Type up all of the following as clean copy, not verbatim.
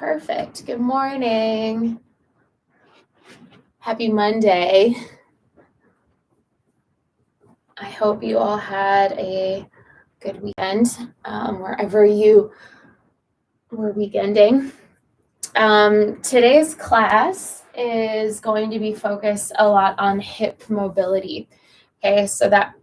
Perfect. Good morning. Happy Monday. I hope you all had a good weekend, wherever you were weekending. Today's class is going to be focused a lot on hip mobility. Okay, so that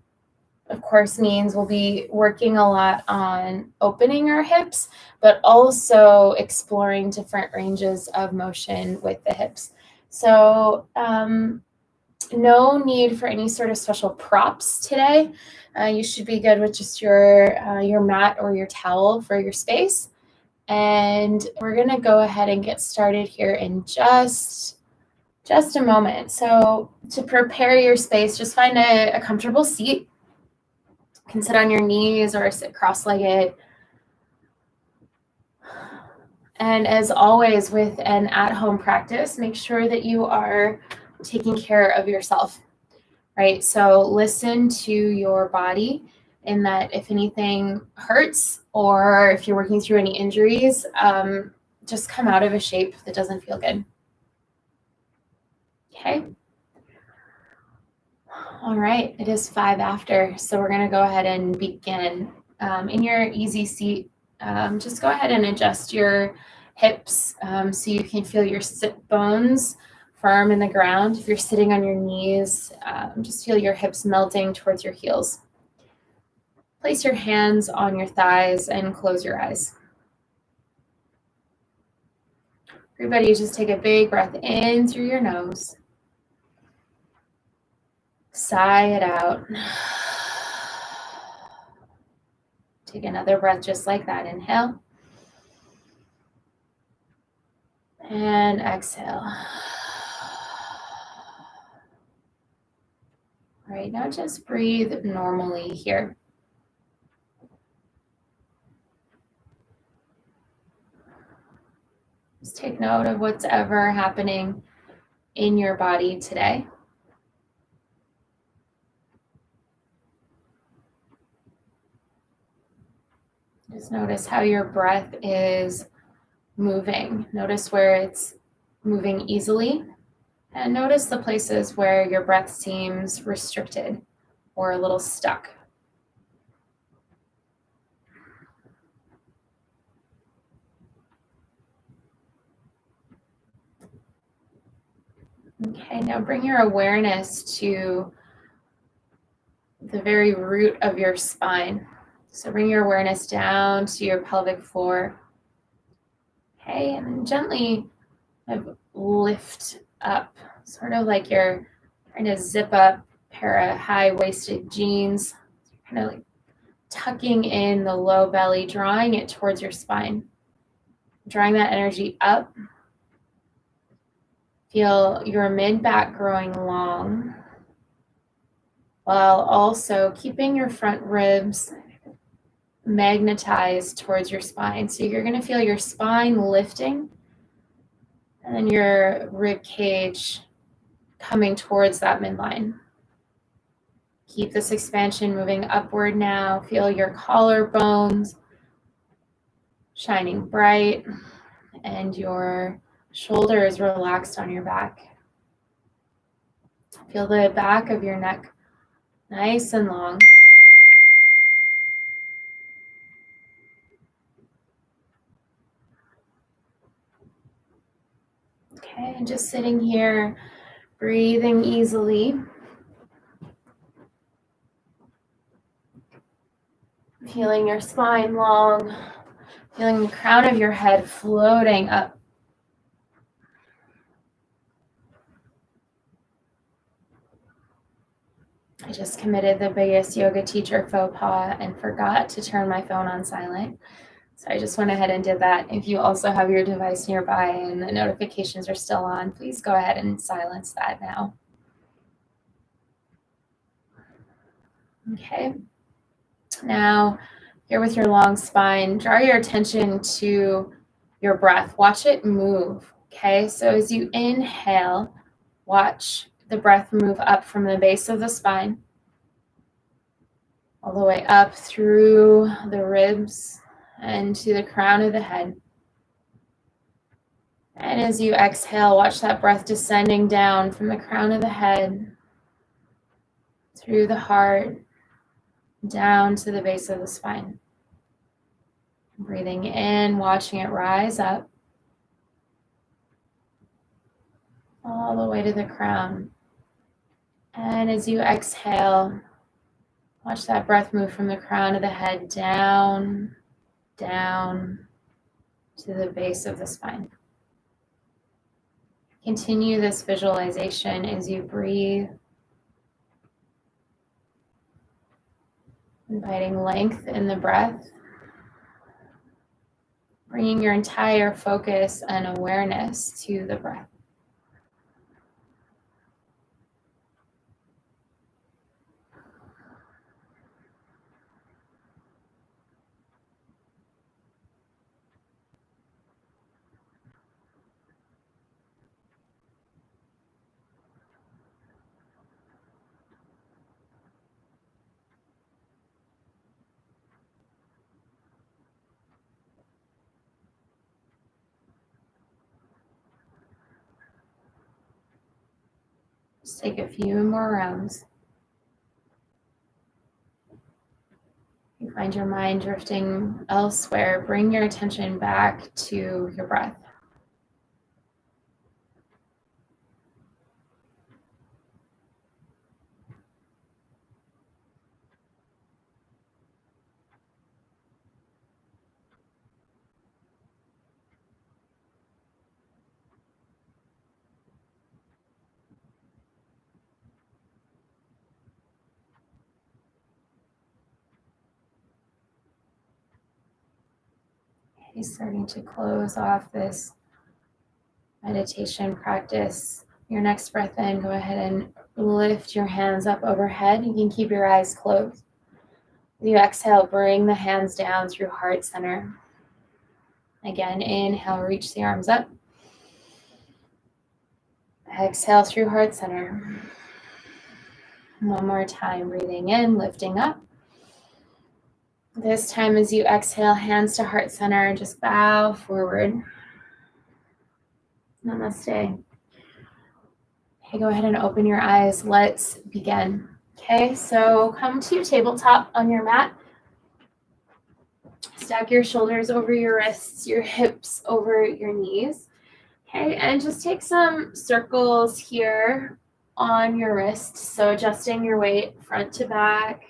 of course means we'll be working a lot on opening our hips, but also exploring different ranges of motion with the hips. So no need for any sort of special props today. You should be good with just your mat or your towel for your space. And we're gonna go ahead and get started here in just a moment. So to prepare your space, just find a comfortable seat. You can sit on your knees or sit cross-legged. And as always with an at-home practice, make sure that you are taking care of yourself, right? So listen to your body in that if anything hurts or if you're working through any injuries, just come out of a shape that doesn't feel good. Okay. All right, it is 5 after, so we're gonna go ahead and begin. In your easy seat, just go ahead and adjust your hips so you can feel your sit bones firm in the ground. If you're sitting on your knees, just feel your hips melting towards your heels. Place your hands on your thighs and close your eyes. Everybody just take a big breath in through your nose. Sigh it out. Take another breath just like that. Inhale. And exhale. All right, now just breathe normally here. Just take note of what's ever happening in your body today. Just notice how your breath is moving. Notice where it's moving easily, and notice the places where your breath seems restricted or a little stuck. Okay, now bring your awareness to the very root of your spine. So bring your awareness down to your pelvic floor. Okay, and then gently lift up, sort of like you're trying to zip up a pair of high-waisted jeans, kind of like tucking in the low belly, drawing it towards your spine, drawing that energy up. Feel your mid-back growing long, while also keeping your front ribs magnetized towards your spine. So you're going to feel your spine lifting and then your rib cage coming towards that midline. Keep this expansion moving upward now. Feel your collarbones shining bright and your shoulders relaxed on your back. Feel the back of your neck nice and long. Okay, and just sitting here, breathing easily. Feeling your spine long, feeling the crown of your head floating up. I just committed the biggest yoga teacher faux pas and forgot to turn my phone on silent. So I just went ahead and did that. If you also have your device nearby and the notifications are still on, please go ahead and silence that now. Okay. Now, here with your long spine, draw your attention to your breath. Watch it move. Okay. So as you inhale, watch the breath move up from the base of the spine all the way up through the ribs and to the crown of the head. And as you exhale, watch that breath descending down from the crown of the head, through the heart, down to the base of the spine. Breathing in, watching it rise up, all the way to the crown. And as you exhale, watch that breath move from the crown of the head down, down to the base of the spine. Continue this visualization as you breathe, inviting length in the breath, bringing your entire focus and awareness to the breath. Just take a few more rounds. You find your mind drifting elsewhere, bring your attention back to your breath. Okay, starting to close off this meditation practice. Your next breath in, go ahead and lift your hands up overhead. You can keep your eyes closed. As you exhale, bring the hands down through heart center. Again, inhale, reach the arms up. Exhale through heart center. One more time, breathing in, lifting up. This time as you exhale, hands to heart center, just bow forward. Namaste. Okay, go ahead and open your eyes. Let's begin. Okay, so come to tabletop on your mat. Stack your shoulders over your wrists, your hips over your knees. Okay, and just take some circles here on your wrists. So adjusting your weight front to back,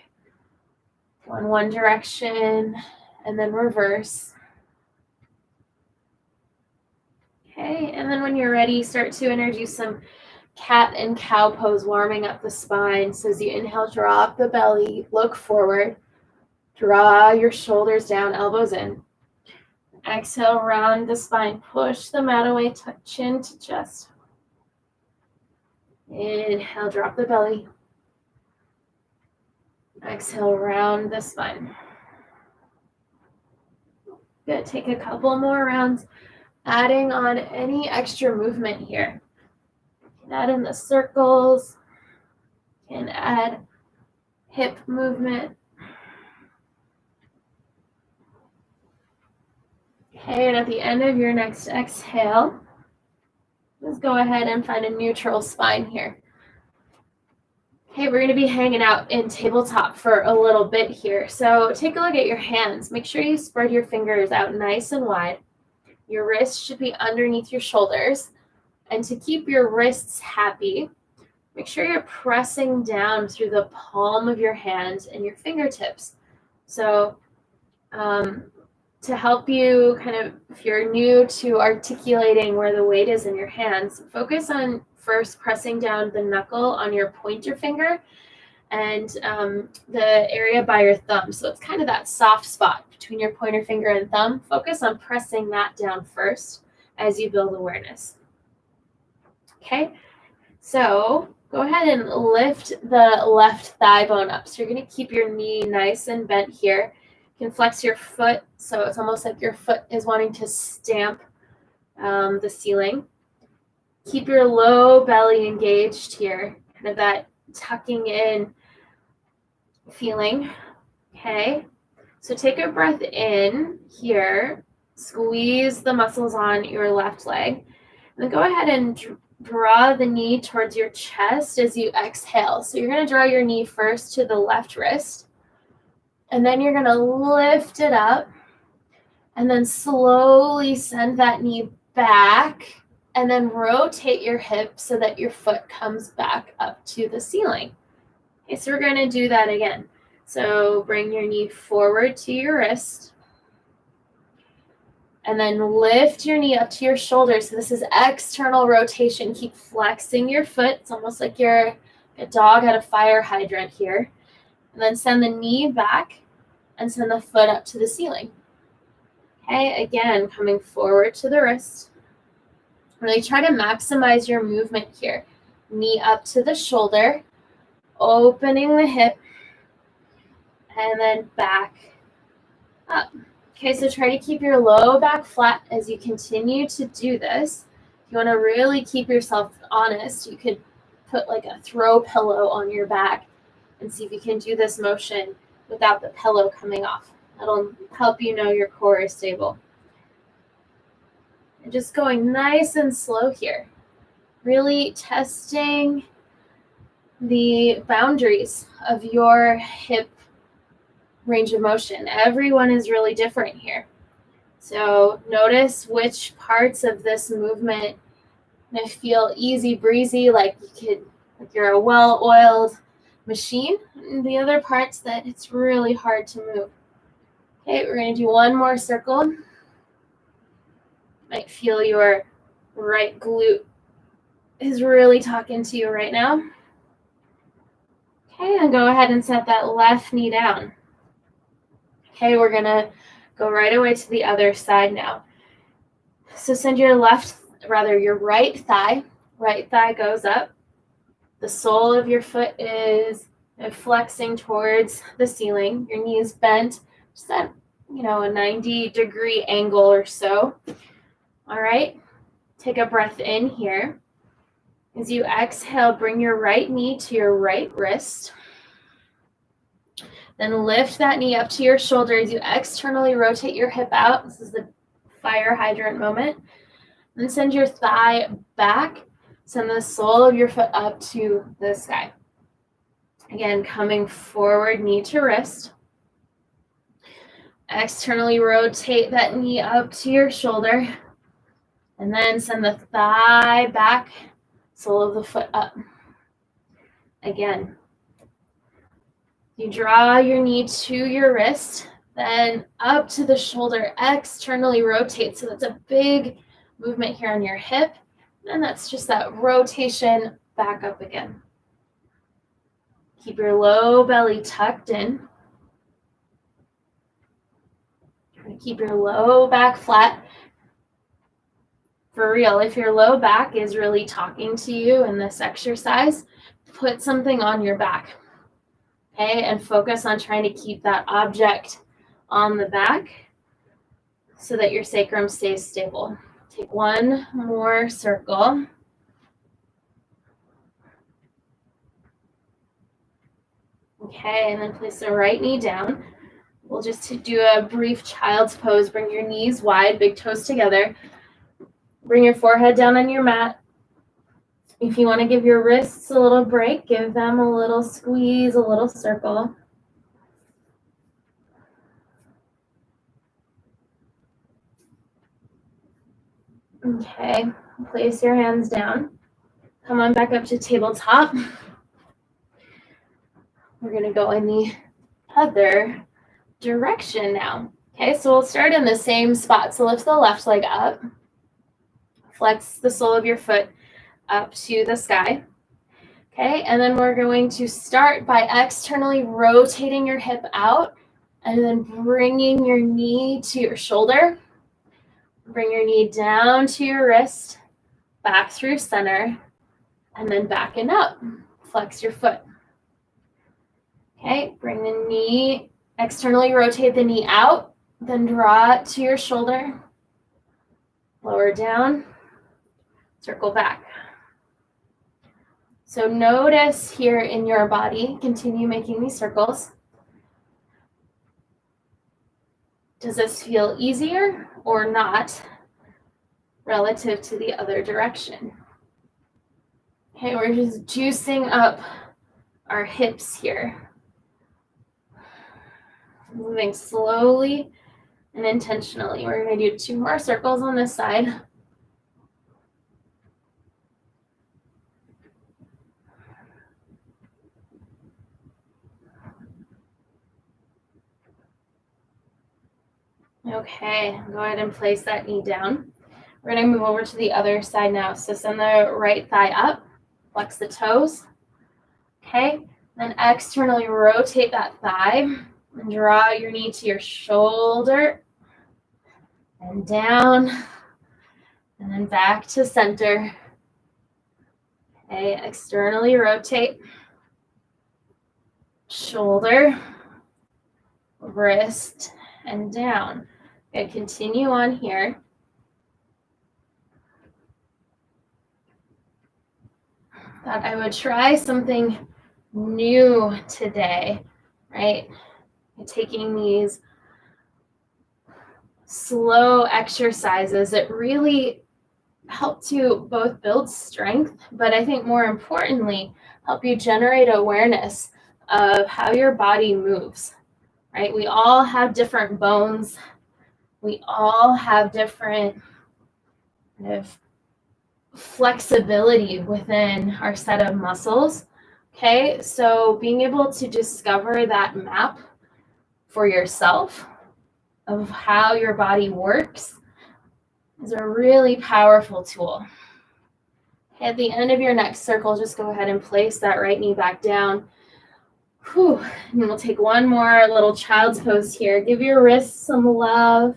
go in one direction, and then reverse. Okay, and then when you're ready, start to introduce some cat and cow pose, warming up the spine. So as you inhale, drop the belly, look forward, draw your shoulders down, elbows in. Exhale, round the spine, push the mat away, chin to chest. Inhale, drop the belly. Exhale, round the spine. Good, take a couple more rounds, adding on any extra movement here. Add in the circles, and add hip movement. Okay, and at the end of your next exhale, just go ahead and find a neutral spine here. Okay, we're going to be hanging out in tabletop for a little bit here. So take a look at your hands. Make sure you spread your fingers out nice and wide. Your wrists should be underneath your shoulders. And to keep your wrists happy, make sure you're pressing down through the palm of your hand and your fingertips. So to help you kind of, if you're new to articulating where the weight is in your hands, focus on first pressing down the knuckle on your pointer finger and the area by your thumb. So it's kind of that soft spot between your pointer finger and thumb. Focus on pressing that down first as you build awareness. Okay, so go ahead and lift the left thigh bone up. So you're going to keep your knee nice and bent here. You can flex your foot, so it's almost like your foot is wanting to stamp the ceiling. Keep your low belly engaged here, kind of that tucking in feeling. Okay, so take a breath in here. Squeeze the muscles on your left leg. Then go ahead and draw the knee towards your chest as you exhale. So you're going to draw your knee first to the left wrist, and then you're going to lift it up, and then slowly send that knee back, and then rotate your hip so that your foot comes back up to the ceiling. Okay, so we're going to do that again. So bring your knee forward to your wrist, and then lift your knee up to your shoulder. So this is external rotation. Keep flexing your foot. It's almost like you're a dog at a fire hydrant here. And then send the knee back and send the foot up to the ceiling. Okay, again, coming forward to the wrist. Really try to maximize your movement here. Knee up to the shoulder, opening the hip, and then back up. Okay, so try to keep your low back flat as you continue to do this. If you want to really keep yourself honest, you could put like a throw pillow on your back and see if you can do this motion without the pillow coming off. That'll help you know your core is stable. And just going nice and slow here. Really testing the boundaries of your hip range of motion. Everyone is really different here. So notice which parts of this movement may feel easy breezy, like you're a well-oiled machine, and the other parts that it's really hard to move. Okay, we're going to do one more circle. Might feel your right glute is really talking to you right now. Okay, and go ahead and set that left knee down. Okay, we're going to go right away to the other side now. So send your your right thigh goes up. The sole of your foot is flexing towards the ceiling. Your knee is bent, just at, a 90-degree angle or so. All right, take a breath in here. As you exhale, bring your right knee to your right wrist. Then lift that knee up to your shoulder as you externally rotate your hip out. This is the fire hydrant moment. Then send your thigh back. Send the sole of your foot up to the sky. Again, coming forward, knee to wrist. Externally rotate that knee up to your shoulder. And then send the thigh back, sole of the foot up. Again. You draw your knee to your wrist, then up to the shoulder, externally rotate. So that's a big movement here on your hip. And that's just that rotation back up again. Keep your low belly tucked in. Try to keep your low back flat. For real, if your low back is really talking to you in this exercise, put something on your back. Okay, and focus on trying to keep that object on the back so that your sacrum stays stable. Take one more circle. Okay, and then place the right knee down. We'll just do a brief child's pose. Bring your knees wide, big toes together. Bring your forehead down on your mat. If you want to give your wrists a little break, give them a little squeeze, a little circle. Okay, place your hands down. Come on back up to tabletop. We're going to go in the other direction now. Okay, so we'll start in the same spot. So lift the left leg up. Flex the sole of your foot up to the sky. Okay, and then we're going to start by externally rotating your hip out and then bringing your knee to your shoulder. Bring your knee down to your wrist, back through center, and then back and up. Flex your foot. Okay, bring the knee, externally rotate the knee out, then draw it to your shoulder. Lower down, circle back. So notice here in your body, continue making these circles. Does this feel easier or not? relative to the other direction. Okay, we're just juicing up our hips here. Moving slowly and intentionally. We're going to do 2 more circles on this side. Okay, go ahead and place that knee down. We're going to move over to the other side now. So send the right thigh up, flex the toes. Okay, then externally rotate that thigh and draw your knee to your shoulder and down and then back to center. Okay, externally rotate, shoulder, wrist, and down. Okay, continue on here. Thought I would try something new today, right? Taking these slow exercises that really help to both build strength, but I think more importantly, help you generate awareness of how your body moves, right? We all have different bones. We all have different kind of flexibility within our set of muscles. Okay, so being able to discover that map for yourself of how your body works is a really powerful tool. At the end of your next circle, just go ahead and place that right knee back down. Whew. And we'll take one more little child's pose here. Give your wrists some love.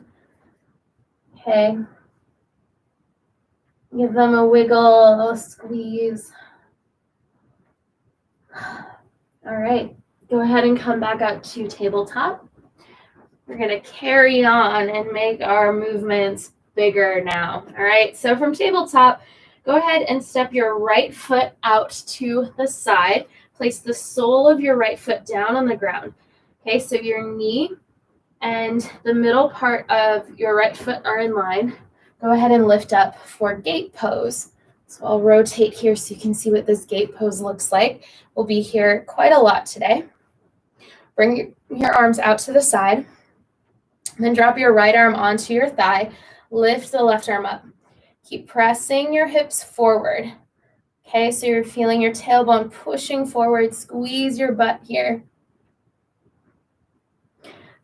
Okay. Give them a wiggle, a squeeze. All right. Go ahead and come back up to tabletop. We're going to carry on and make our movements bigger now. All right. So from tabletop, go ahead and step your right foot out to the side. Place the sole of your right foot down on the ground. Okay, so your knee and the middle part of your right foot are in line. Go ahead and lift up for gate pose. So I'll rotate here so you can see what this gate pose looks like. We'll be here quite a lot today. Bring your arms out to the side. Then drop your right arm onto your thigh. Lift the left arm up. Keep pressing your hips forward. Okay, so you're feeling your tailbone pushing forward. Squeeze your butt here.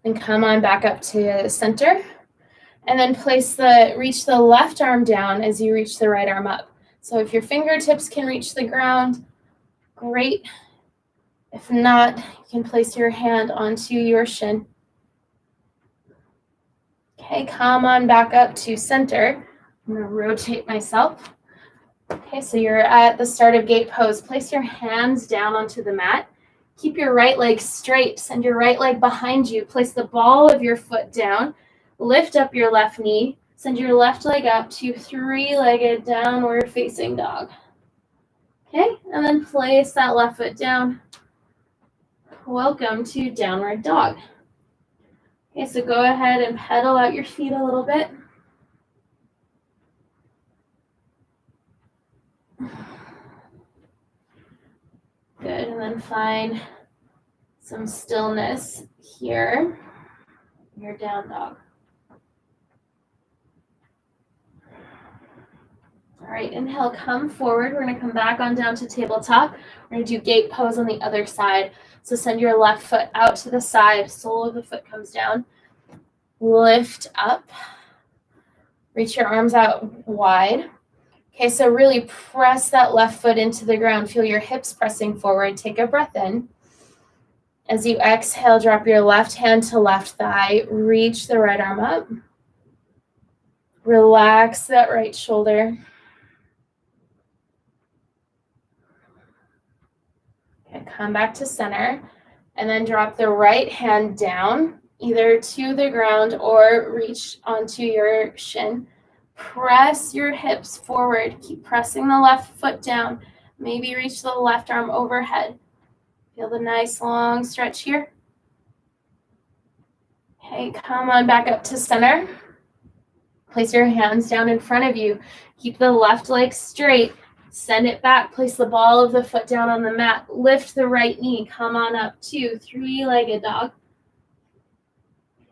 Then come on back up to the center. And then reach the left arm down as you reach the right arm up. So if your fingertips can reach the ground, great. If not, you can place your hand onto your shin. Okay, come on back up to center. I'm going to rotate myself. Okay, so you're at the start of gate pose. Place your hands down onto the mat. Keep your right leg straight. Send your right leg behind you. Place the ball of your foot down. Lift up your left knee. Send your left leg up to three-legged downward facing dog. Okay, and then place that left foot down. Welcome to downward dog. Okay, so go ahead and pedal out your feet a little bit. Good, and then find some stillness here. Your down dog. All right, inhale, come forward. We're gonna come back on down to tabletop. We're gonna do gate pose on the other side. So send your left foot out to the side. Sole of the foot comes down. Lift up. Reach your arms out wide. Okay, so really press that left foot into the ground. Feel your hips pressing forward. Take a breath in. As you exhale, drop your left hand to left thigh. Reach the right arm up. Relax that right shoulder. Okay, come back to center. And then drop the right hand down, either to the ground or reach onto your shin. Press your hips forward. Keep pressing the left foot down. Maybe reach the left arm overhead. Feel the nice long stretch here. Okay, come on back up to center. Place your hands down in front of you. Keep the left leg straight. Send it back. Place the ball of the foot down on the mat. Lift the right knee. Come on up to three-legged dog.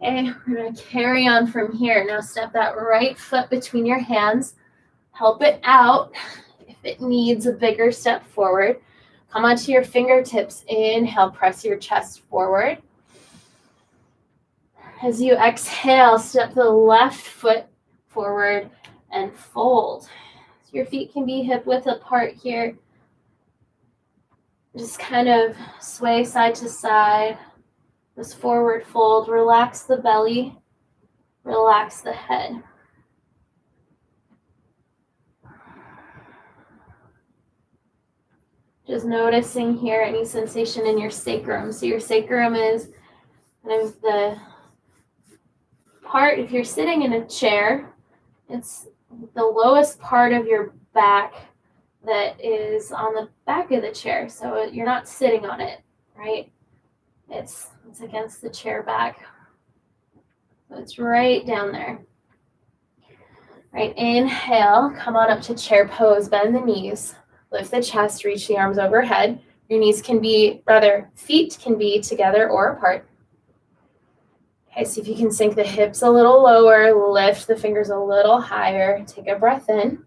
Okay, we're going to carry on from here. Now step that right foot between your hands. Help it out if it needs a bigger step forward. Come onto your fingertips. Inhale, press your chest forward. As you exhale, step the left foot forward and fold. Your feet can be hip width apart here. Just kind of sway side to side. This forward fold. Relax the belly. Relax the head. Just noticing here any sensation in your sacrum. So your sacrum is kind of the part, if you're sitting in a chair, it's the lowest part of your back that is on the back of the chair. So you're not sitting on it, right? It's against the chair back. So it's right down there. Right, inhale, come on up to chair pose, bend the knees, lift the chest, reach the arms overhead. Your knees can be, feet can be together or apart. Okay, see if you can sink the hips a little lower, lift the fingers a little higher. Take a breath in.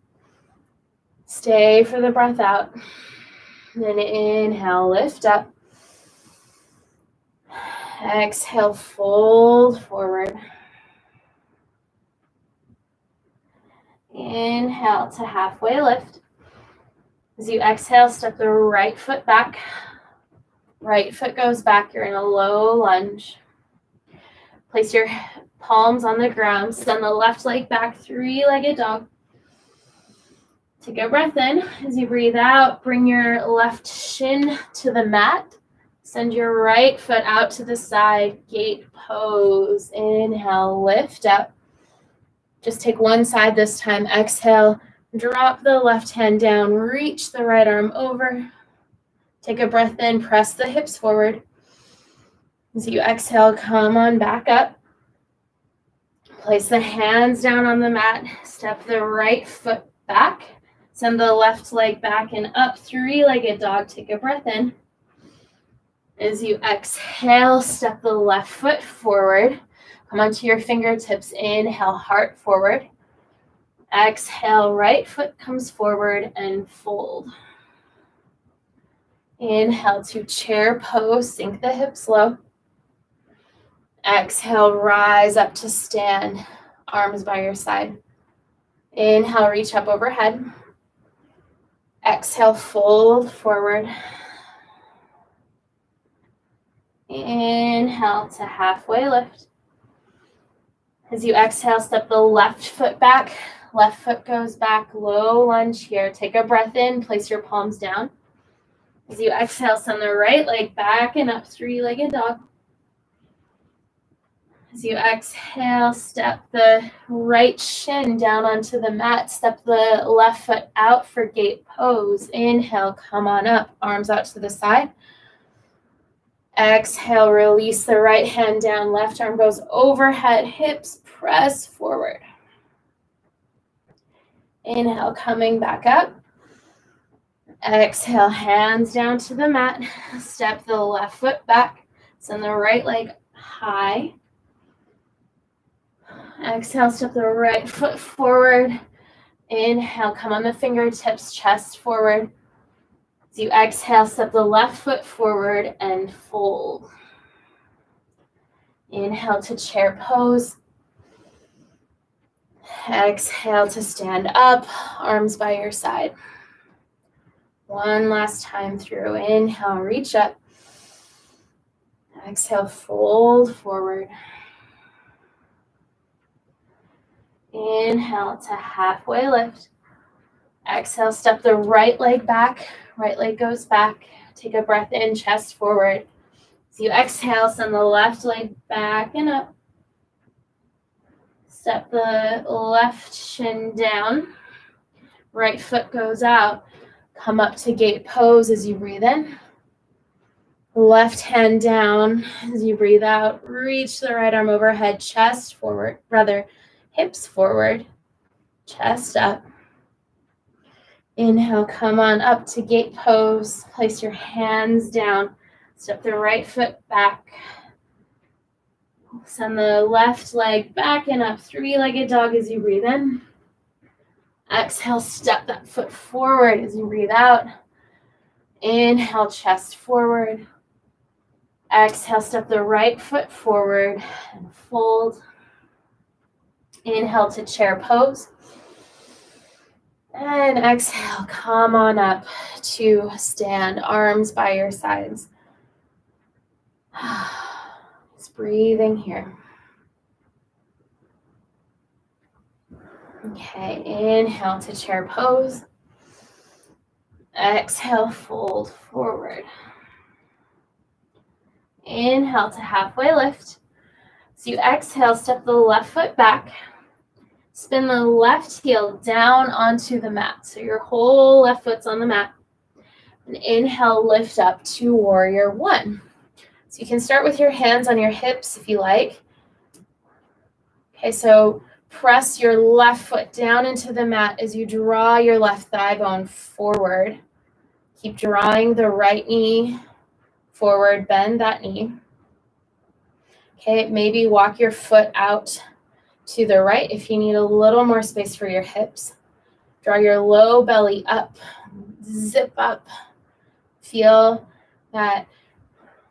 Stay for the breath out. Then inhale, lift up. Exhale, fold forward. Inhale to halfway lift. As you exhale, step the right foot back. Right foot goes back. You're in a low lunge. Place your palms on the ground. Send the left leg back, three-legged dog. Take a breath in. As you breathe out, bring your left shin to the mat. Send your right foot out to the side, gate pose. Inhale, lift up. Just take one side this time. Exhale, drop the left hand down, reach the right arm over. Take a breath in, press the hips forward. As you exhale, come on back up. Place the hands down on the mat. Step the right foot back. Send the left leg back and up, three-legged dog. Take a breath in. As you exhale, step the left foot forward. Come onto your fingertips. Inhale, heart forward. Exhale, right foot comes forward and fold. Inhale to chair pose, sink the hips low. Exhale, rise up to stand, arms by your side. Inhale, reach up overhead. Exhale, fold forward. Inhale to halfway lift. As you exhale, step the left foot back. Left foot goes back, low lunge here. Take a breath in, place your palms down. As you exhale, send the right leg back and up, three-legged dog. As you exhale, step the right shin down onto the mat. Step the left foot out for gate pose. Inhale, come on up, arms out to the side. Exhale, release the right hand down. Left arm goes overhead, hips press forward. Inhale, coming back up. Exhale, hands down to the mat. Step the left foot back. Send the right leg high. Exhale, step the right foot forward. Inhale, come on the fingertips, chest forward. As you exhale, step the left foot forward and fold. Inhale to chair pose. Exhale to stand up, arms by your side. One last time through. Inhale, reach up. Exhale, fold forward. Inhale to halfway lift. Exhale, step the right leg back. Right leg goes back. Take a breath in, chest forward. As you exhale, send the left leg back and up. Step the left shin down. Right foot goes out. Come up to gate pose as you breathe in. Left hand down as you breathe out. Reach the right arm overhead, chest forward, hips forward, chest up. Inhale, come on up to gate pose. Place your hands down. Step the right foot back. Send the left leg back and up, three-legged dog as you breathe in. Exhale, step that foot forward as you breathe out. Inhale, chest forward. Exhale, step the right foot forward and fold. Inhale to chair pose. And exhale, come on up to stand, arms by your sides. Just breathing here. Okay, inhale to chair pose. Exhale, fold forward. Inhale to halfway lift. So you exhale, step the left foot back. Spin the left heel down onto the mat. So your whole left foot's on the mat. And inhale, lift up to warrior one. So you can start with your hands on your hips if you like. Okay, so press your left foot down into the mat as you draw your left thigh bone forward. Keep drawing the right knee forward, bend that knee. Okay, maybe walk your foot out to the right if you need a little more space for your hips. Draw your low belly up, zip up. Feel that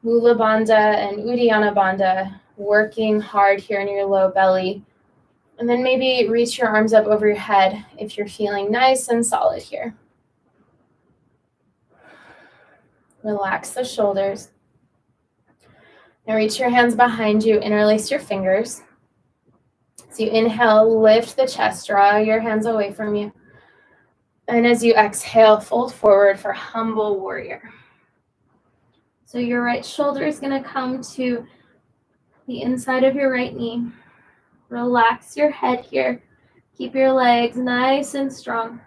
Mula Bandha and Uddiyana Bandha working hard here in your low belly. And then maybe reach your arms up over your head if you're feeling nice and solid here. Relax the shoulders. Now reach your hands behind you, interlace your fingers. So you inhale, lift the chest, draw your hands away from you. And as you exhale, fold forward for humble warrior. So your right shoulder is going to come to the inside of your right knee. Relax your head here. Keep your legs nice and strong.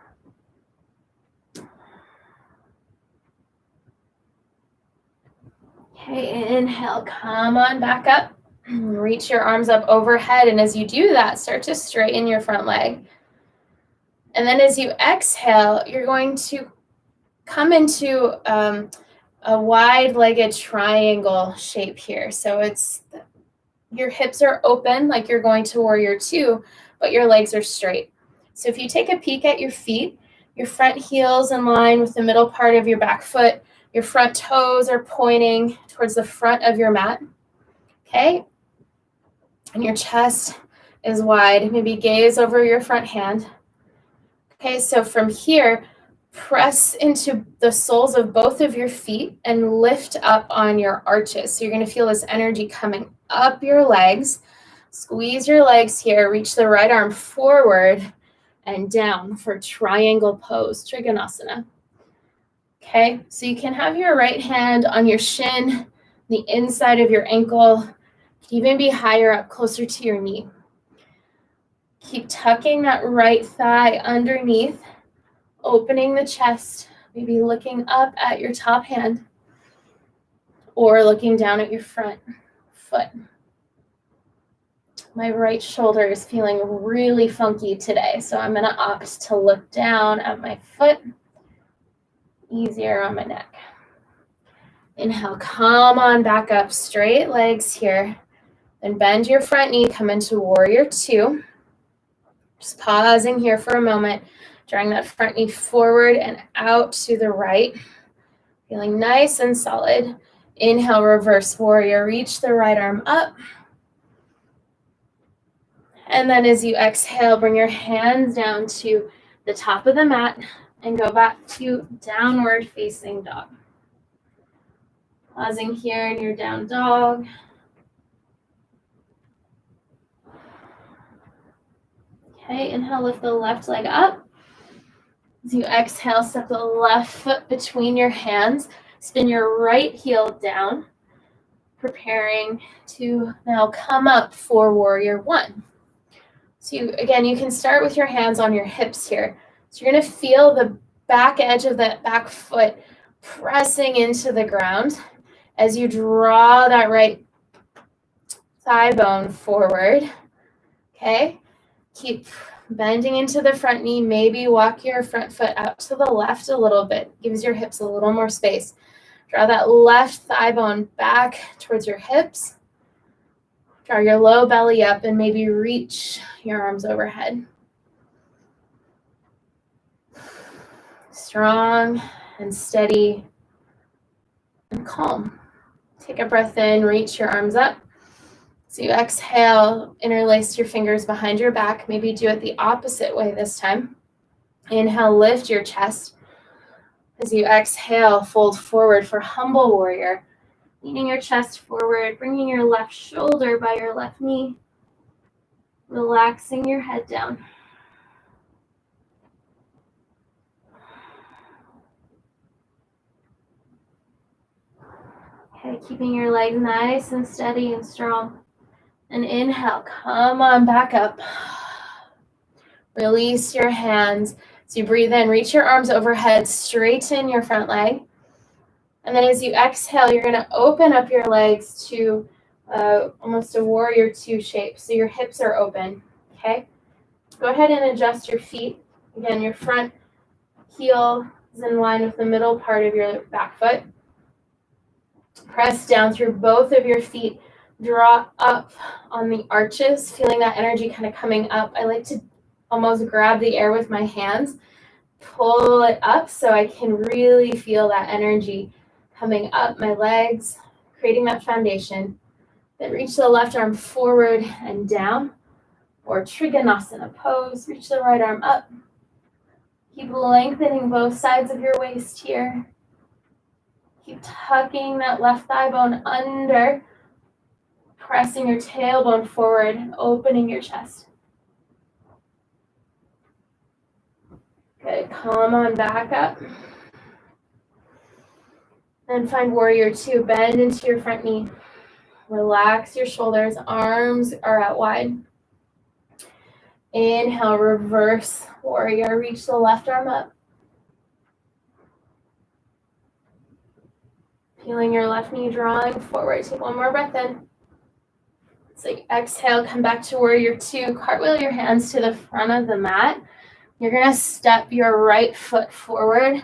Okay, inhale, come on back up. Reach your arms up overhead, and as you do that, start to straighten your front leg. And then as you exhale, you're going to come into a wide-legged triangle shape here. So it's your hips are open like you're going to warrior two, but your legs are straight. So if you take a peek at your feet, your front heel's in line with the middle part of your back foot. Your front toes are pointing towards the front of your mat. Okay? And your chest is wide. Maybe gaze over your front hand. Okay, so from here, press into the soles of both of your feet and lift up on your arches. So you're going to feel this energy coming up your legs. Squeeze your legs here. Reach the right arm forward and down for triangle pose, Trikonasana. Okay, so you can have your right hand on your shin, the inside of your ankle. It can even be higher up, closer to your knee. Keep tucking that right thigh underneath, opening the chest, maybe looking up at your top hand or looking down at your front foot. My right shoulder is feeling really funky today, so I'm going to opt to look down at my foot, easier on my neck. Inhale, come on back up, straight legs here. Then bend your front knee, come into warrior two. Just pausing here for a moment, drawing that front knee forward and out to the right. Feeling nice and solid. Inhale, reverse warrior. Reach the right arm up. And then as you exhale, bring your hands down to the top of the mat and go back to downward facing dog. Pausing here in your down dog. Okay, inhale, lift the left leg up. As you exhale, step the left foot between your hands. Spin your right heel down. Preparing to now come up for warrior one. So you can start with your hands on your hips here. So you're going to feel the back edge of that back foot pressing into the ground as you draw that right thigh bone forward. Okay? Keep bending into the front knee. Maybe walk your front foot out to the left a little bit. Gives your hips a little more space. Draw that left thigh bone back towards your hips. Draw your low belly up and maybe reach your arms overhead. Strong and steady and calm. Take a breath in, reach your arms up. So you exhale, interlace your fingers behind your back. Maybe do it the opposite way this time. Inhale, lift your chest. As you exhale, fold forward for humble warrior. Leaning your chest forward, bringing your left shoulder by your left knee. Relaxing your head down. Okay, keeping your legs nice and steady and strong. And inhale, come on back up. Release your hands. So you breathe in, reach your arms overhead, straighten your front leg. And then as you exhale, you're going to open up your legs to almost a warrior two shape. So your hips are open, okay? Go ahead and adjust your feet. Again, your front heel is in line with the middle part of your back foot. Press down through both of your feet. Draw up on the arches, feeling that energy kind of coming up. I like to almost grab the air with my hands, pull it up so I can really feel that energy coming up my legs, creating that foundation. Then reach the left arm forward and down, or Trikonasana pose. Reach the right arm up. Keep lengthening both sides of your waist here. Keep tucking that left thigh bone under, pressing your tailbone forward, opening your chest. Good, come on back up. Then find warrior two, bend into your front knee. Relax your shoulders, arms are out wide. Inhale, reverse warrior, reach the left arm up. Feeling your left knee drawing forward. Take one more breath in. So exhale, come back to warrior two. Cartwheel your hands to the front of the mat. You're going to step your right foot forward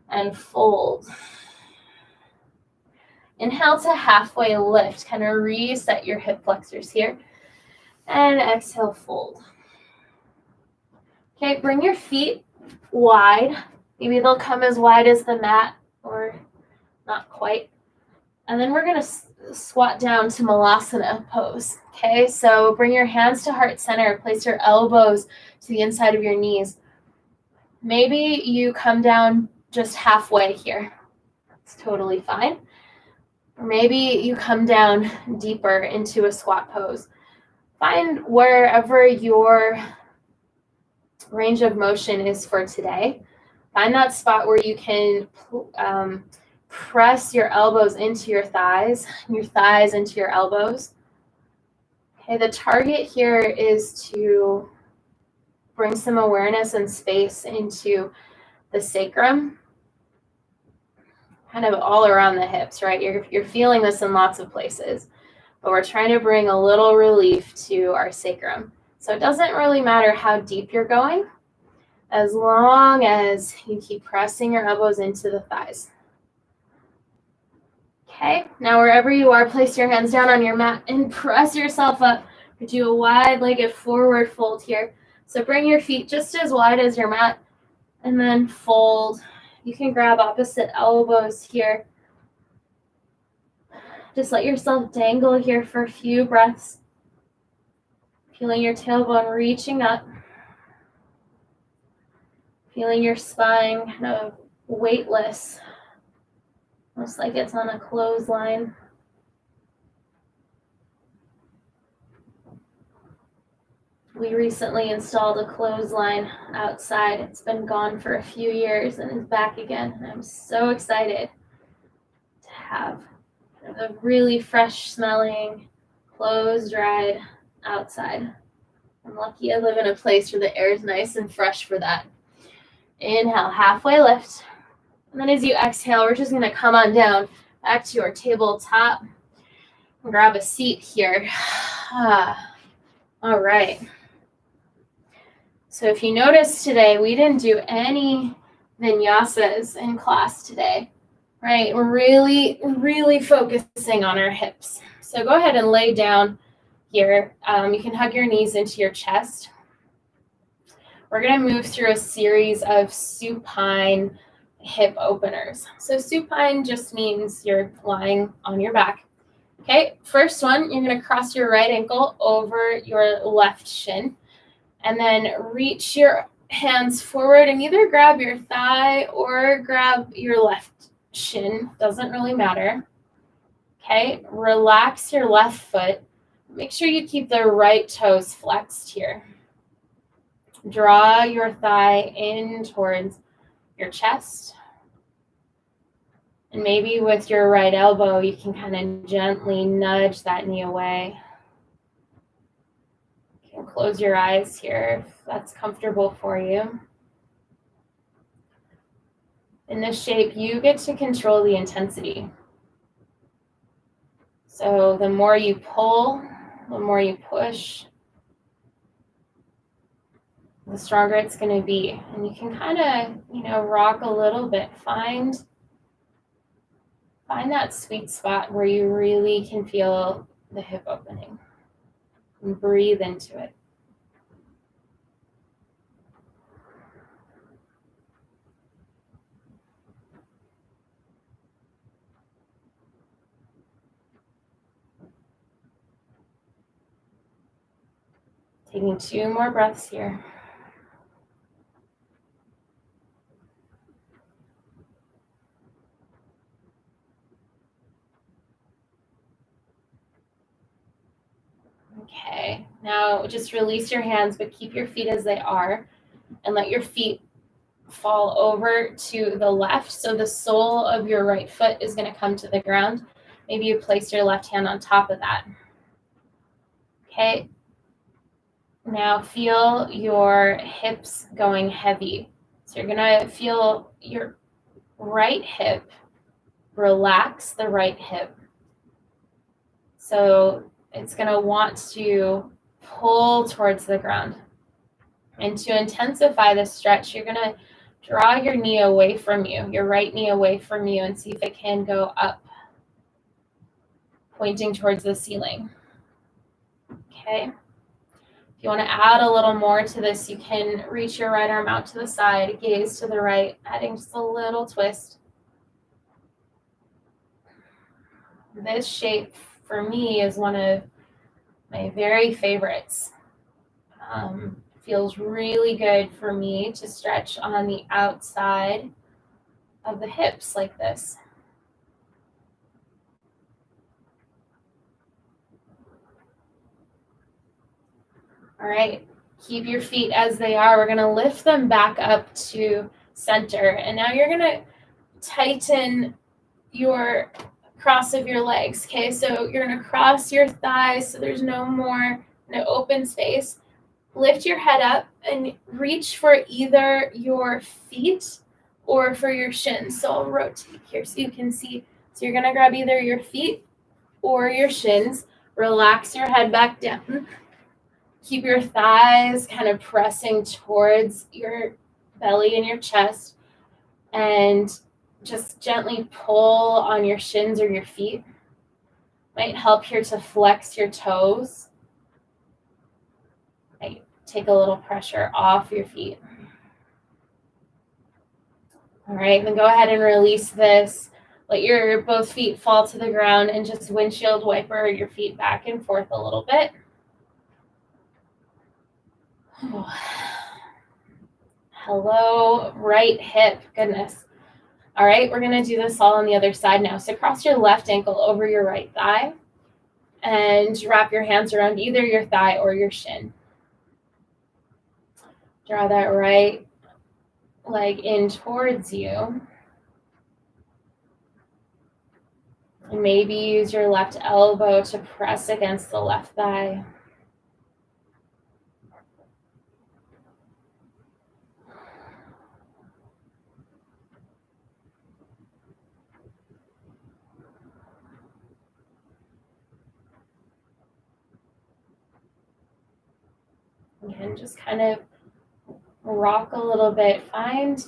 and fold. Inhale to halfway lift. Kind of reset your hip flexors here. And exhale, fold. Okay, bring your feet wide. Maybe they'll come as wide as the mat or not quite. And then we're going to squat down to Malasana pose. Okay, so bring your hands to heart center. Place your elbows to the inside of your knees. Maybe you come down just halfway here. It's totally fine. Or maybe you come down deeper into a squat pose. Find wherever your range of motion is for today. Find that spot where you can press your elbows into your thighs into your elbows. Okay, the target here is to bring some awareness and space into the sacrum, kind of all around the hips, right? You're feeling this in lots of places, but we're trying to bring a little relief to our sacrum. So it doesn't really matter how deep you're going, as long as you keep pressing your elbows into the thighs. Okay, now wherever you are, place your hands down on your mat and press yourself up. Do a wide-legged forward fold here. So bring your feet just as wide as your mat and then fold. You can grab opposite elbows here. Just let yourself dangle here for a few breaths. Feeling your tailbone reaching up. Feeling your spine kind of weightless. Almost like it's on a clothesline. We recently installed a clothesline outside. It's been gone for a few years and is back again. And I'm so excited to have a really fresh smelling, clothes dried outside. I'm lucky I live in a place where the air is nice and fresh for that. Inhale, halfway lift. And then as you exhale, we're just going to come on down back to your tabletop and grab a seat here. All right. So if you notice today, we didn't do any vinyasas in class today, right? We're really, really focusing on our hips. So go ahead and lay down here. You can hug your knees into your chest. We're going to move through a series of supine hip openers. So supine just means you're lying on your back. Okay, first one, you're going to cross your right ankle over your left shin, and then reach your hands forward and either grab your thigh or grab your left shin. Doesn't really matter. Okay, relax your left foot. Make sure you keep the right toes flexed here. Draw your thigh in towards your chest. And maybe with your right elbow, you can kind of gently nudge that knee away. You can close your eyes here if that's comfortable for you. In this shape, you get to control the intensity. So the more you pull, the more you push, the stronger it's going to be. And you can kind of, rock a little bit. Find that sweet spot where you really can feel the hip opening. And breathe into it. Taking 2 more breaths here. Okay, now just release your hands, but keep your feet as they are, and let your feet fall over to the left. So the sole of your right foot is going to come to the ground. Maybe you place your left hand on top of that. Okay, now feel your hips going heavy. So you're going to feel your right hip, relax the right hip. So it's going to want to pull towards the ground. And to intensify the stretch, you're going to draw your knee away from you, your right knee away from you, and see if it can go up, pointing towards the ceiling. Okay. If you want to add a little more to this, you can reach your right arm out to the side, gaze to the right, adding just a little twist. This shape, for me, is one of my very favorites. Feels really good for me to stretch on the outside of the hips like this. All right, keep your feet as they are. We're going to lift them back up to center. And now you're going to tighten your cross of your legs. Okay, so you're going to cross your thighs so there's no open space. Lift your head up and reach for either your feet or for your shins. So I'll rotate here so you can see. So you're going to grab either your feet or your shins. Relax your head back down. Keep your thighs kind of pressing towards your belly and your chest, and just gently pull on your shins or your feet. Might help here to flex your toes. Might take a little pressure off your feet. All right, then go ahead and release this. Let your both feet fall to the ground and just windshield wiper your feet back and forth a little bit. Hello, right hip. Goodness. All right, we're going to do this all on the other side now. So cross your left ankle over your right thigh and wrap your hands around either your thigh or your shin. Draw that right leg in towards you. And maybe use your left elbow to press against the left thigh. Again, just kind of rock a little bit. Find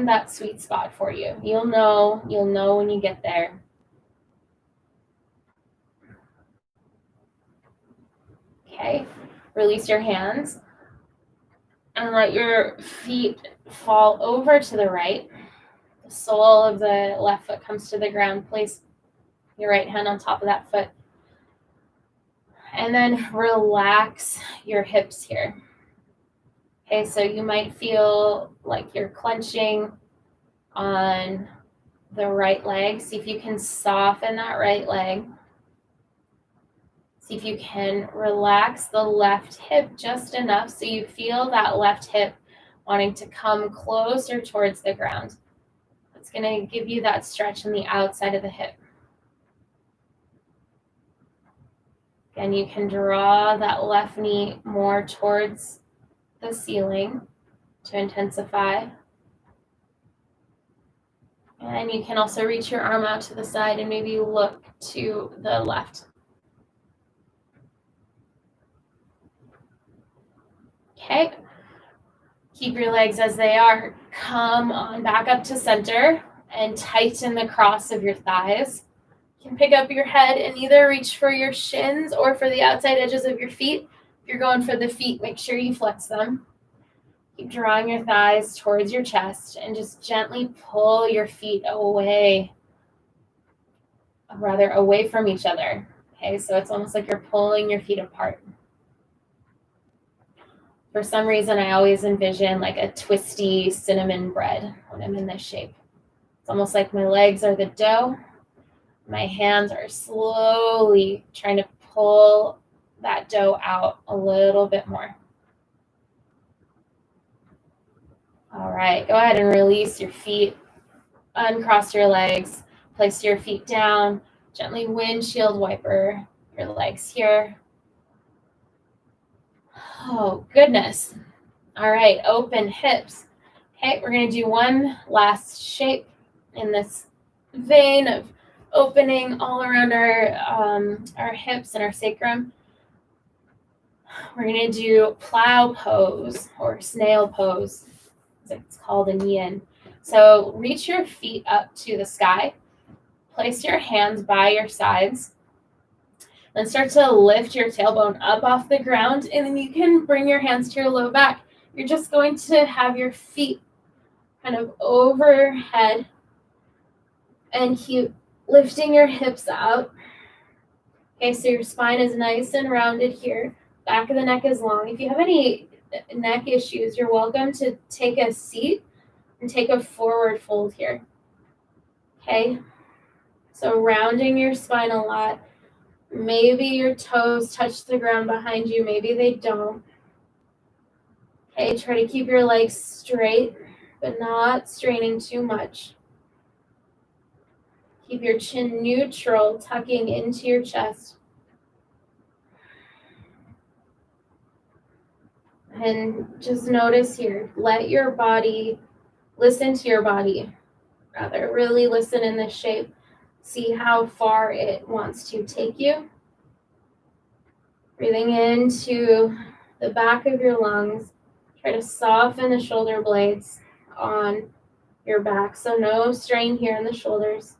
that sweet spot for you. You'll know when you get there. Okay, release your hands and let your feet fall over to the right. The sole of the left foot comes to the ground. Place your right hand on top of that foot. And then relax your hips here. Okay, so you might feel like you're clenching on the right leg. See if you can soften that right leg. See if you can relax the left hip just enough so you feel that left hip wanting to come closer towards the ground. It's going to give you that stretch on the outside of the hip. Again, you can draw that left knee more towards the ceiling to intensify. And you can also reach your arm out to the side and maybe look to the left. Okay, keep your legs as they are. Come on back up to center and tighten the cross of your thighs. You can pick up your head and either reach for your shins or for the outside edges of your feet. If you're going for the feet, make sure you flex them. Keep drawing your thighs towards your chest and just gently pull your feet away from each other. Okay, so it's almost like you're pulling your feet apart. For some reason, I always envision like a twisty cinnamon bread when I'm in this shape. It's almost like my legs are the dough. My hands are slowly trying to pull that dough out a little bit more. All right, go ahead and release your feet. Uncross your legs. Place your feet down. Gently windshield wiper your legs here. Oh, goodness. All right, open hips. Okay, we're going to do one last shape in this vein of opening all around our hips and our sacrum. We're going to do plow pose or snail pose, as it's called in yin. So reach your feet up to the sky. Place your hands by your sides. Then start to lift your tailbone up off the ground, and then you can bring your hands to your low back. You're just going to have your feet kind of overhead and keep lifting your hips out. Okay, so your spine is nice and rounded here. Back of the neck is long. If you have any neck issues, you're welcome to take a seat and take a forward fold here. Okay, so rounding your spine a lot. Maybe your toes touch the ground behind you. Maybe they don't. Okay, try to keep your legs straight, but not straining too much. Keep your chin neutral, tucking into your chest. And just notice here, let your body, listen to your body, rather, really listen in this shape. See how far it wants to take you. Breathing into the back of your lungs. Try to soften the shoulder blades on your back, so no strain here in the shoulders.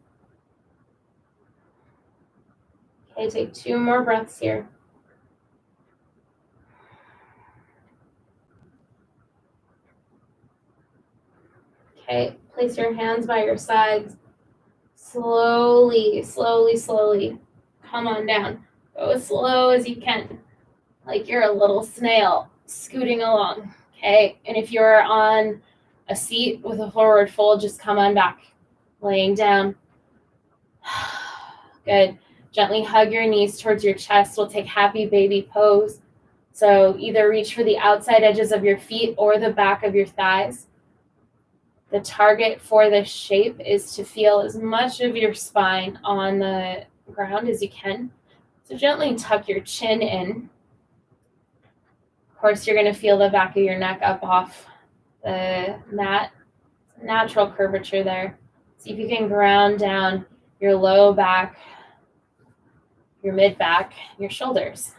Okay, take 2 more breaths here. Okay, place your hands by your sides. Slowly, slowly, slowly. Come on down. Go as slow as you can, like you're a little snail scooting along. Okay, and if you're on a seat with a forward fold, just come on back, laying down. Good. Gently hug your knees towards your chest. We'll take happy baby pose. So either reach for the outside edges of your feet or the back of your thighs. The target for this shape is to feel as much of your spine on the ground as you can. So gently tuck your chin in. Of course, you're going to feel the back of your neck up off the mat. Natural curvature there. See if you can ground down your low back, your mid back, your shoulders.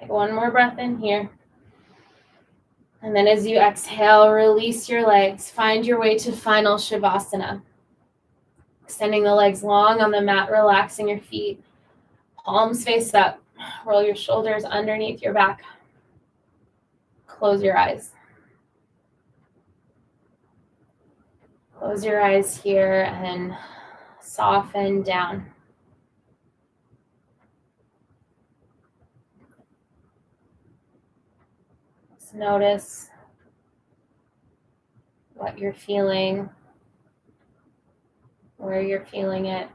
Take one more breath in here. And then as you exhale, release your legs. Find your way to final Shavasana. Extending the legs long on the mat, relaxing your feet. Palms face up. Roll your shoulders underneath your back. Close your eyes. Close your eyes here and soften down. Just notice what you're feeling, where you're feeling it.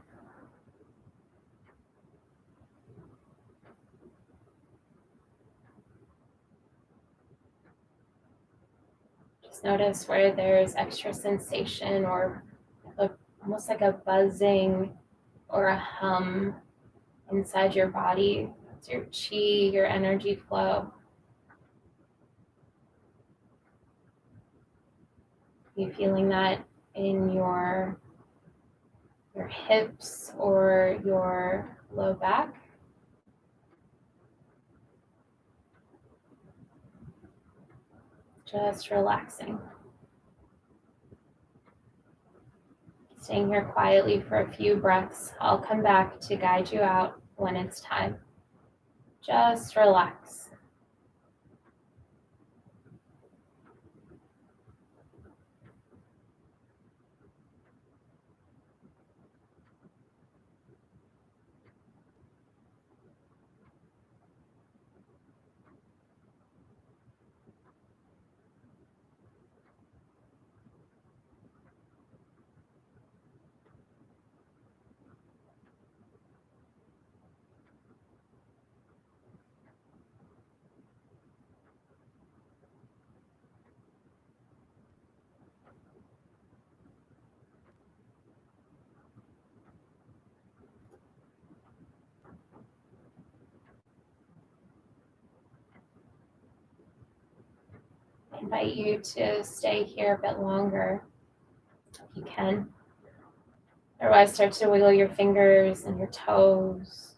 Just notice where there's extra sensation or almost like a buzzing or a hum inside your body. It's your chi, your energy flow. You feeling that in your hips or your low back? Just relaxing. Staying here quietly for a few breaths. I'll come back to guide you out when it's time. Just relax. I invite you to stay here a bit longer if you can. Otherwise, start to wiggle your fingers and your toes.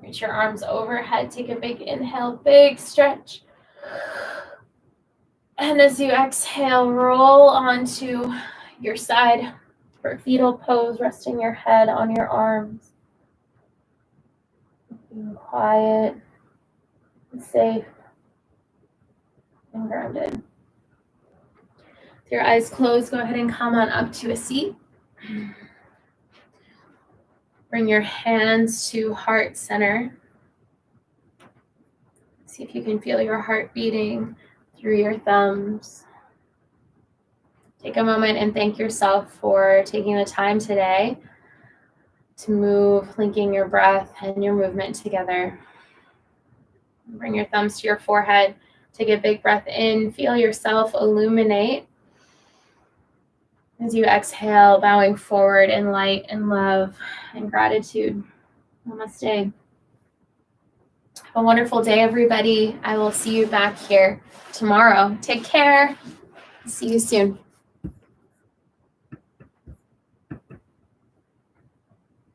Reach your arms overhead. Take a big inhale, big stretch. And as you exhale, roll onto your side for fetal pose, resting your head on your arms. Being quiet, safe, and grounded. With your eyes closed, go ahead and come on up to a seat. Bring your hands to heart center. See if you can feel your heart beating through your thumbs. Take a moment and thank yourself for taking the time today to move, linking your breath and your movement together. Bring your thumbs to your forehead. Take a big breath in. Feel yourself illuminate. As you exhale, bowing forward in light and love and gratitude. Namaste. Have a wonderful day, everybody. I will see you back here tomorrow. Take care. See you soon.